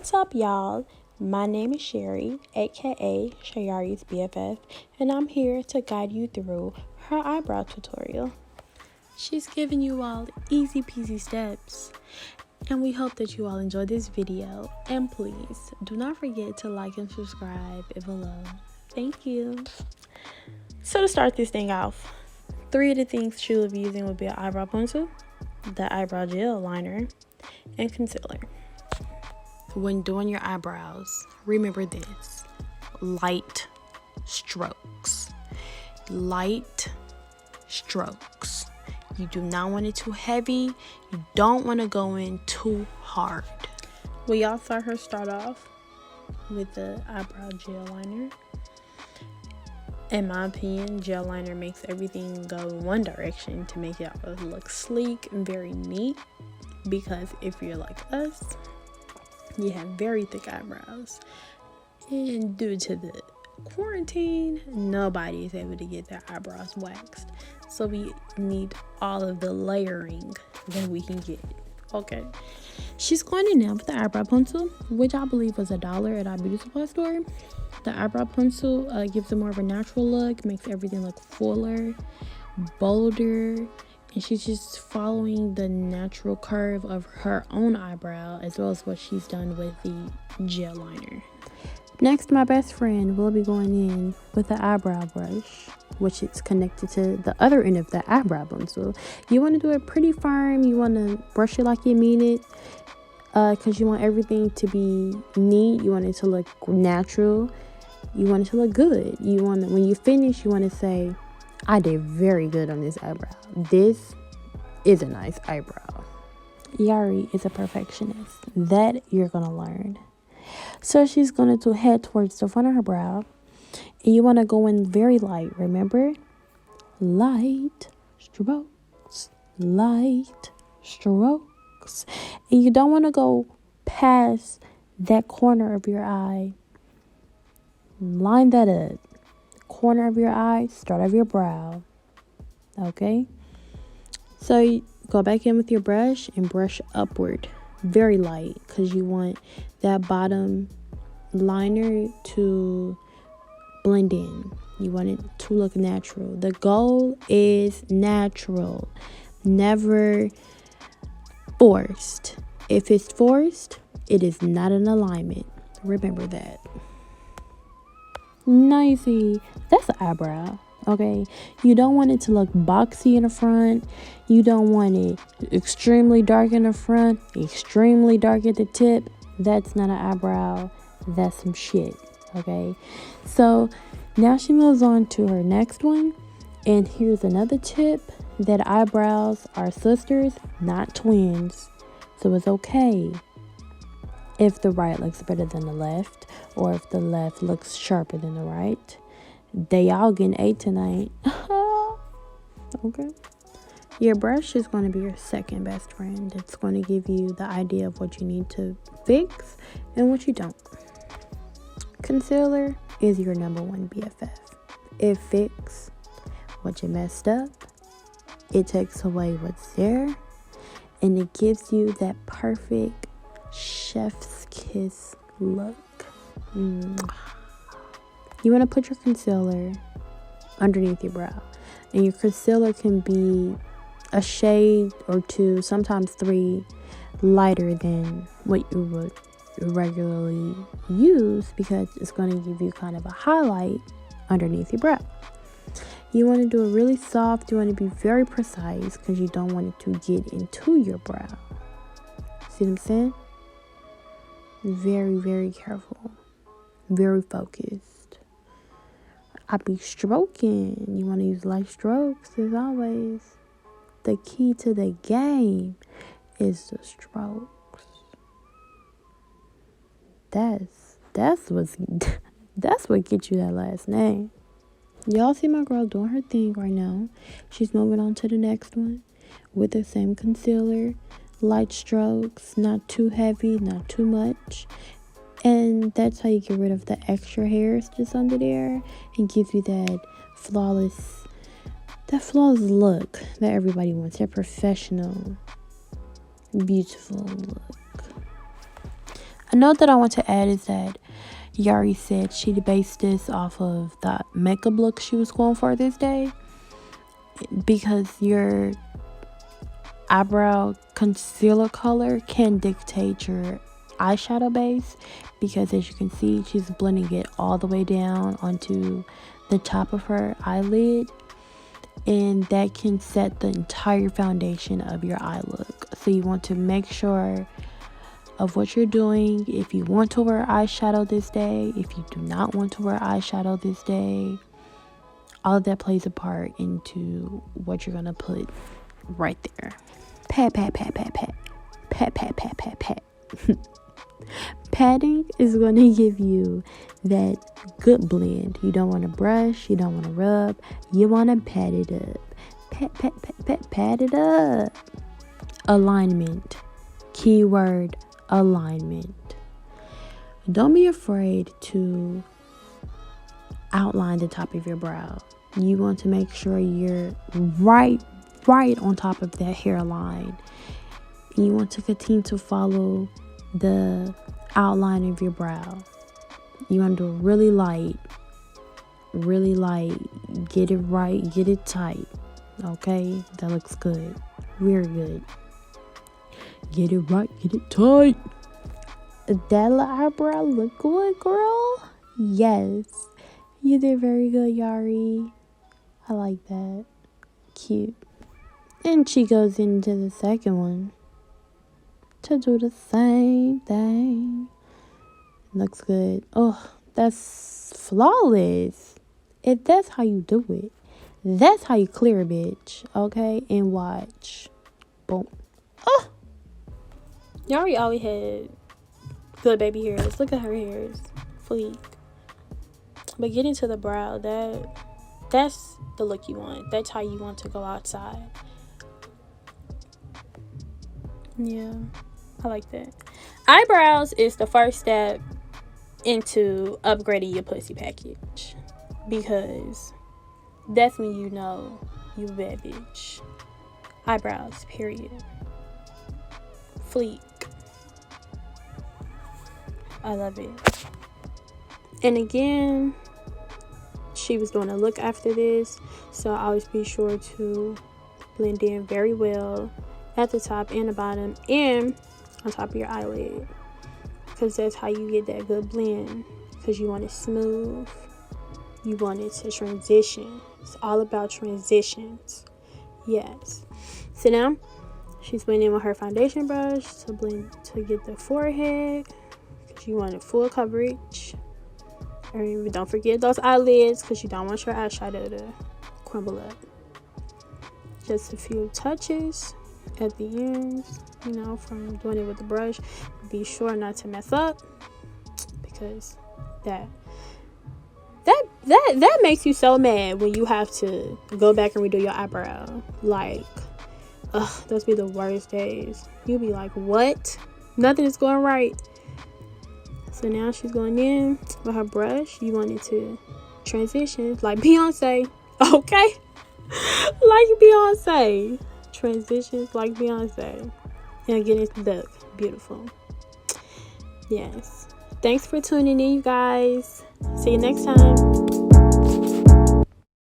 What's up, y'all? My name is Sherry, aka Shayari's BFF, and I'm here to guide you through her eyebrow tutorial. She's giving you all easy peasy steps, and we hope that you all enjoy this video. And please do not forget to like and subscribe below. Thank you. So to start this thing off, 3 of the things she will be using will be an eyebrow pencil, the eyebrow gel liner, and concealer. When doing your eyebrows, remember this: light strokes. Light strokes. You do not want it too heavy. You don't want to go in too hard. We y'all saw her start off with the eyebrow gel liner. In my opinion, gel liner makes everything go one direction to make it look sleek and very neat. Because if you're like us, you have very thick eyebrows, and due to the quarantine, nobody is able to get their eyebrows waxed, so we need all of the layering that we can get. Okay, she's going in now with the eyebrow pencil, which I believe was $1 at our beauty supply store. The eyebrow pencil gives it more of a natural look, makes everything look fuller, bolder, and she's just following the natural curve of her own eyebrow, as well as what she's done with the gel liner. Next, my best friend will be going in with the eyebrow brush, which is connected to the other end of the eyebrow pencil. You want to do it pretty firm. You want to brush it like you mean it, because you want everything to be neat. You want it to look natural. You want it to look good. You want, when you finish, you want to say, I did very good on this eyebrow. This is a nice eyebrow. Yari is a perfectionist. That you're going to learn. So she's going to head towards the front of her brow. And you want to go in very light. Remember? Light strokes. Light strokes. And you don't want to go past that corner of your eye. Line that up. Corner of your eye, start of your brow. Okay, so you go back in with your brush and brush upward very light, because you want that bottom liner to blend in. You want it to look natural. The goal is natural, never forced. If it's forced, it is not an alignment. Remember that. Nicey, that's an eyebrow. Okay, you don't want it to look boxy in the front. You don't want it extremely dark in the front, extremely dark at the tip. That's not an eyebrow. That's some shit. Okay, so now she moves on to her next one. And here's another tip: that eyebrows are sisters, not twins. So it's okay if the right looks better than the left, or if the left looks sharper than the right. They all getting 8 tonight. Okay. Your brush is going to be your second best friend. It's going to give you the idea of what you need to fix and what you don't. Concealer is your number 1 BFF. It fixes what you messed up. It takes away what's there. And it gives you that perfect chef's kiss look. You want to put your concealer underneath your brow, and your concealer can be a shade or 2, sometimes 3 lighter than what you would regularly use, because it's going to give you kind of a highlight underneath your brow. You want to do it really soft. You want to be very precise, because you don't want it to get into your brow. See what I'm saying? Very, very careful. Very focused. I be stroking. You want to use light strokes as always. The key to the game is the strokes. That's what gets you that last name. Y'all see my girl doing her thing right now. She's moving on to the next one with the same concealer. Light strokes, not too heavy, not too much. And that's how you get rid of the extra hairs just under there, and gives you that flawless look that everybody wants. That professional, beautiful look. A note that I want to add is that Yari said she based this off of the makeup look she was going for this day, because your eyebrow concealer color can dictate your eyeshadow base, because as you can see, she's blending it all the way down onto the top of her eyelid, and that can set the entire foundation of your eye look. So you want to make sure of what you're doing. If you want to wear eyeshadow this day, if you do not want to wear eyeshadow this day, all of that plays a part into what you're gonna put right there. Pat, pat, pat, pat, pat. Pat, pat, pat, pat, pat. Patting is going to give you that good blend. You don't want to brush, you don't want to rub, you want to pat it up. Pat, pat, pat, pat, pat it up. Alignment. Keyword alignment. Don't be afraid to outline the top of your brow. You want to make sure you're right on top of that hairline. You want to continue to follow the outline of your brow. You want to do really light, get it right, get it tight. Okay, that looks good, very good. Get it right, get it tight. That eyebrow look good, girl. Yes, you did very good, Yari. I like that. Cute. And she goes into the second one to do the same thing. Looks good. Oh, that's flawless. If that's how you do it, that's how you clear a bitch. Okay, and watch. Boom. Oh, Yari always had good baby hairs. Look at her hairs, fleek. But getting to the brow, that's the look you want. That's how you want to go outside. Yeah, I like that. Eyebrows is the first step into upgrading your pussy package, because that's when you know you a bad bitch. Eyebrows, period. Fleek. I love it. And again, she was doing a look after this, so I always be sure to blend in very well at the top and the bottom and on top of your eyelid, because that's how you get that good blend, because you want it smooth, you want it to transition. It's all about transitions. Yes. So now she's blending with her foundation brush to blend to get the forehead, because you want it full coverage. And don't forget those eyelids, because you don't want your eyeshadow to crumble up. Just a few touches at the ends, you know, from doing it with the brush. Be sure not to mess up, because that makes you so mad when you have to go back and redo your eyebrow. Like, those be the worst days. You'll be like, what? Nothing is going right. So now she's going in with her brush. You want it to transition like Beyonce, okay? Like Beyonce. Transitions like Beyonce. And again, it's look beautiful. Yes. Thanks for tuning in, you guys. See you next time.